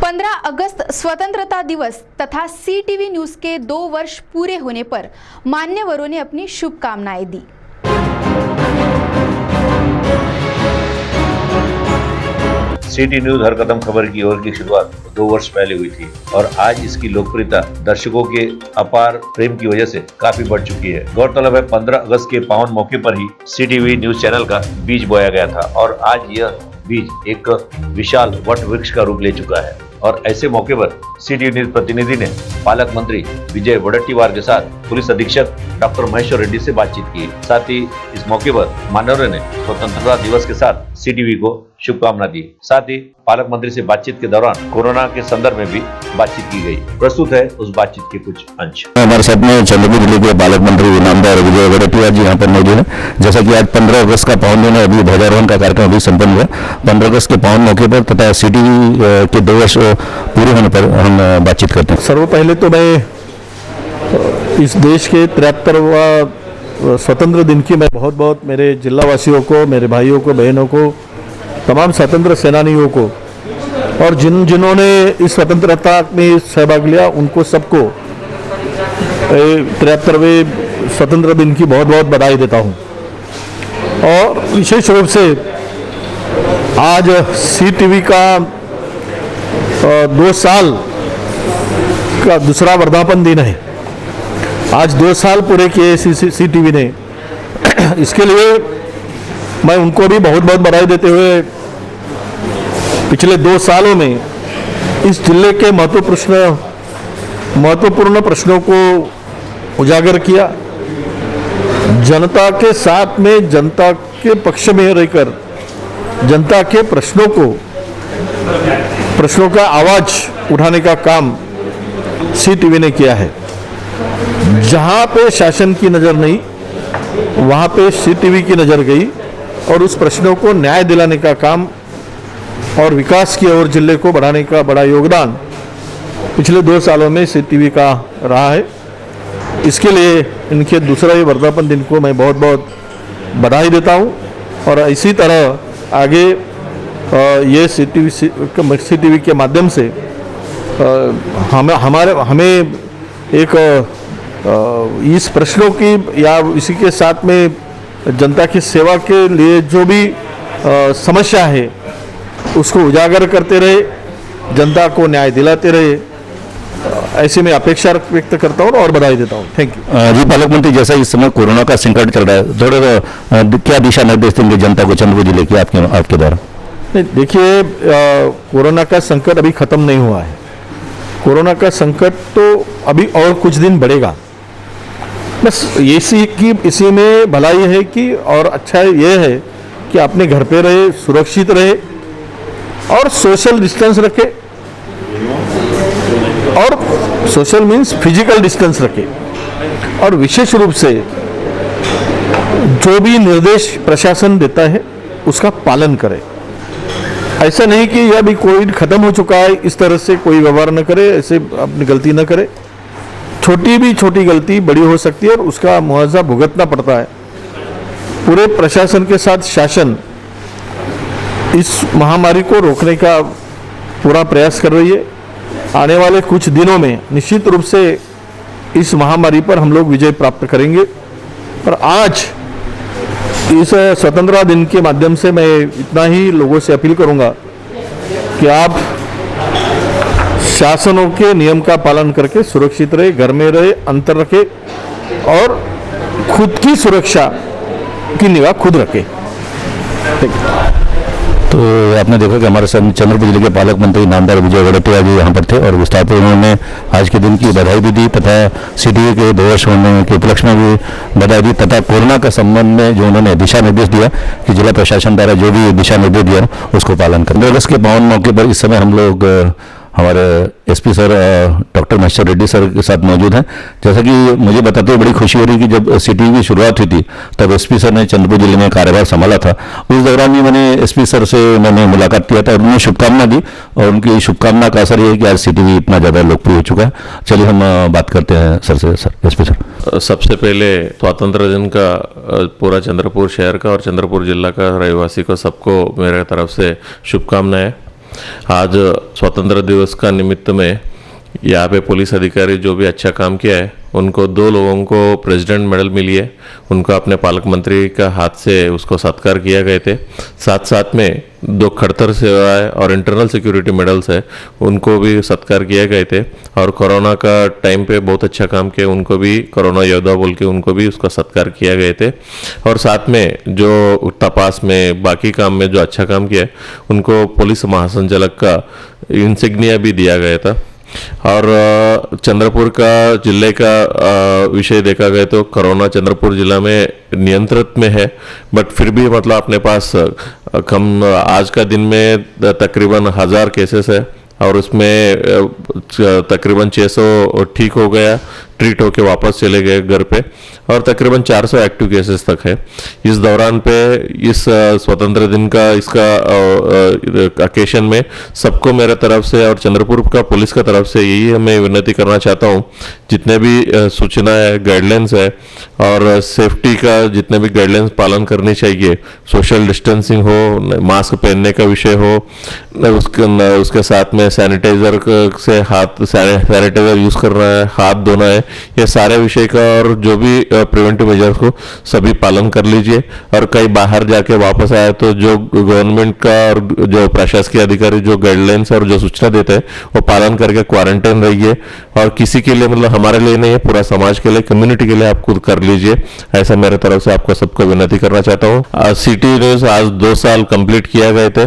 15 अगस्त स्वतंत्रता दिवस तथा CTV न्यूज के 2 वर्ष पूरे होने पर मान्यवरों ने अपनी शुभकामनाएं दी। सिटी न्यूज हर कदम खबर की ओर की शुरुआत 2 वर्ष पहले हुई थी और आज इसकी लोकप्रियता दर्शकों के अपार प्रेम की वजह से काफी बढ़ चुकी है। गौरतलब है 15 अगस्त के पावन मौके पर ही CTV न्यूज चैनल का बीज बोया गया था और आज यह बीज एक विशाल वट वृक्ष का रूप ले चुका है। और ऐसे मौके पर CTV न्यूज प्रतिनिधि ने पालक मंत्री विजय वडेट्टीवार के साथ पुलिस अधीक्षक डॉक्टर महेश्वर रेड्डी से बातचीत की। साथ ही इस मौके पर मान्यवरों ने स्वतंत्रता दिवस के साथ CTV को शुभकामना दी। साथ ही पालक मंत्री से बातचीत के दौरान कोरोना के संदर्भ में भी बातचीत की गई। प्रस्तुत है उस बातचीत के कुछ अंश। हमारे साथ में चंद्रपुर जिले के पालक मंत्री इनामदार विजय वडेट्टीवार जी यहाँ पर मौजूद है। जैसा कि आज 15 अगस्त का पावन दिन है, अभी ध्वजारोहण का कार्यक्रम अभी संपन्न हुआ। 15 अगस्त के पावन मौके पर तथा CTV के 2 वर्ष पूरे होने पर हम बातचीत करते हैं। सर्व पहले तो मैं इस देश के 73वां स्वतंत्र दिन की मैं बहुत बहुत मेरे जिला वासियों को, मेरे भाइयों को, बहनों को, तमाम स्वतंत्र सेनानियों को और जिन्होंने इस स्वतंत्रता में सहभाग लिया उनको सबको 73वें स्वतंत्र दिन की बहुत बहुत बधाई देता हूँ। और विशेष रूप से आज CTV का 2 साल का दूसरा वर्धापन दिन है। आज 2 साल पूरे किए CTV ने। इसके लिए मैं उनको भी बहुत बहुत बधाई देते हुए पिछले 2 सालों में इस जिले के महत्वपूर्ण प्रश्नों को उजागर किया। जनता के साथ में, जनता के पक्ष में रहकर जनता के प्रश्नों का आवाज उठाने का काम CTV ने किया है। जहां पे शासन की नजर नहीं, वहां पे CTV की नजर गई और उस प्रश्नों को न्याय दिलाने का काम और विकास की ओर जिले को बढ़ाने का बड़ा योगदान पिछले 2 सालों में CTV का रहा है। इसके लिए इनके दूसरे वर्धापन दिन को मैं बहुत बहुत बधाई देता हूं और इसी तरह आगे ये CTV के माध्यम से हमें एक इस प्रश्नों की या इसी के साथ में जनता की सेवा के लिए जो भी समस्या है उसको उजागर करते रहे, जनता को न्याय दिलाते रहे, ऐसे में अपेक्षा व्यक्त करता हूँ और बधाई देता हूँ। Thank you. जी पालक मंत्री, जैसा इस समय कोरोना का संकट चल रहा है, थोड़े क्या दिशा निर्देश देंगे जनता को चंद्रपुर जिले की आपके द्वारा? नहीं, देखिए, कोरोना का संकट अभी खत्म नहीं हुआ है। कोरोना का संकट तो अभी और कुछ दिन बढ़ेगा। बस इसी में भलाई है कि और अच्छा ये है कि अपने घर पे रहे, सुरक्षित रहे और सोशल डिस्टेंस रखे। और सोशल मीन्स फिजिकल डिस्टेंस रखे और विशेष रूप से जो भी निर्देश प्रशासन देता है उसका पालन करे। ऐसा नहीं कि यह भी कोविड खत्म हो चुका है इस तरह से कोई व्यवहार न करे, ऐसे अपनी गलती न करे। छोटी गलती बड़ी हो सकती है और उसका मुआवजा भुगतना पड़ता है। पूरे प्रशासन के साथ शासन इस महामारी को रोकने का पूरा प्रयास कर रही है। आने वाले कुछ दिनों में निश्चित रूप से इस महामारी पर हम लोग विजय प्राप्त करेंगे। और आज इस स्वतंत्रता दिन के माध्यम से मैं इतना ही लोगों से अपील करूंगा कि आप शासनों के नियम का पालन करके सुरक्षित रहे, घर में रहे, अंतर रखे और खुद की सुरक्षा की निगाह खुद रखे। तो आपने देखा कि हमारे साथ चंद्रपुर जिले के पालक मंत्री इनामदार विजय वडेट्टीवार जी यहाँ पर थे और विस्तार पर उन्होंने आज के दिन की बधाई भी दी तथा CTV के 2 वर्ष होने के उपलक्ष्य में भी बधाई दी तथा कोरोना के संबंध में जो उन्होंने दिशा निर्देश दिया कि जिला प्रशासन द्वारा जो भी दिशा निर्देश दिया उसको पालन करें। 2 अगस्त के पावन मौके पर इस समय हम लोग हमारे SP sir doctor Maheshwar Reddy sir के साथ मौजूद हैं। जैसा कि मुझे बताते हुए बड़ी खुशी हो रही कि जब CTV की शुरुआत हुई थी तब SP सर ने चंद्रपुर जिले में कार्यभार संभाला था। उस दौरान भी मैंने SP सर से मैंने मुलाकात किया था और उन्होंने शुभकामना दी और उनकी शुभकामना का असर ये है कि आज CTV इतना ज़्यादा लोकप्रिय हो चुका है। चलिए हम बात करते हैं सर से। सर SP सर, सबसे पहले स्वतंत्र दिन का पूरा चंद्रपुर शहर का और चंद्रपुर जिला का रहवासी को सबको मेरे तरफ से शुभकामनाएं। आज स्वतंत्र दिवस का निमित्त में यहाँ पे पुलिस अधिकारी जो भी अच्छा काम किया है उनको 2 लोगों को प्रेसिडेंट मेडल मिली है। उनको अपने पालक मंत्री का हाथ से उसको सत्कार किया गए थे। साथ साथ में 2 खड़तर सेवाएं और इंटरनल सिक्योरिटी मेडल्स है, उनको भी सत्कार किए गए थे। और कोरोना का टाइम पे बहुत अच्छा काम किया, उनको भी कोरोना योद्धा बोल के उनको भी उसका सत्कार किया गए थे। और साथ में जो तपास में बाकी काम में जो अच्छा काम किया है उनको पुलिस महासंचालक का इंसिग्निया भी दिया गया था। और चंद्रपुर का जिले का विषय देखा गया तो कोरोना चंद्रपुर जिला में नियंत्रित में है, बट फिर भी मतलब अपने पास कम आज का दिन में तकरीबन 1000 केसेस है और उसमें तकरीबन 600 ठीक हो गया, ट्रीट होके वापस चले गए घर पे, और तकरीबन 400 एक्टिव केसेस तक है। इस दौरान पे इस स्वतंत्र दिन का इसका ओकेशन में सबको मेरे तरफ से और चंद्रपुर का पुलिस का तरफ से यही मैं विनती करना चाहता हूँ, जितने भी सूचना है, गाइडलाइंस है और सेफ्टी का जितने भी गाइडलाइंस पालन करनी चाहिए, सोशल डिस्टेंसिंग हो, मास्क पहनने का विषय हो, उसके साथ में सैनिटाइजर से हाथ सैनिटाइजर यूज करना है, हाथ धोना है, ये सारे विषय का और जो भी प्रिवेंटिव मेजर्स को सभी पालन कर लीजिए। और कहीं बाहर जाके वापस आए तो जो गवर्नमेंट का और जो प्रशासकीय अधिकारी जो गाइडलाइंस और जो सूचना देते हैं वो पालन करके क्वारंटाइन रहिए। और किसी के लिए मतलब हमारे लिए नहीं है, पूरा समाज के लिए, कम्युनिटी के लिए आप खुद कर लीजिए, ऐसा मेरे तरफ से आपको सबको विनती करना चाहता हूँ। सिटी न्यूज आज 2 साल कंप्लीट किया गए थे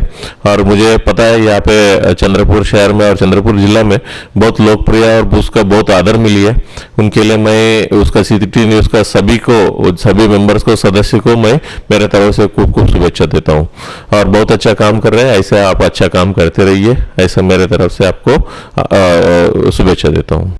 और मुझे पता है यहाँ पे चंद्रपुर शहर में और चंद्रपुर जिला में बहुत लोकप्रिय और उसका बहुत आदर मिली है। उनके लिए मैं उसका सिटी न्यूज का सभी मेंबर्स को, सदस्य को मैं मेरे तरफ से खूब खूब शुभेच्छा देता हूँ। और बहुत अच्छा काम कर रहे हैं, ऐसे आप अच्छा काम करते रहिए, ऐसा मेरे तरफ से आपको शुभेच्छा देता हूँ।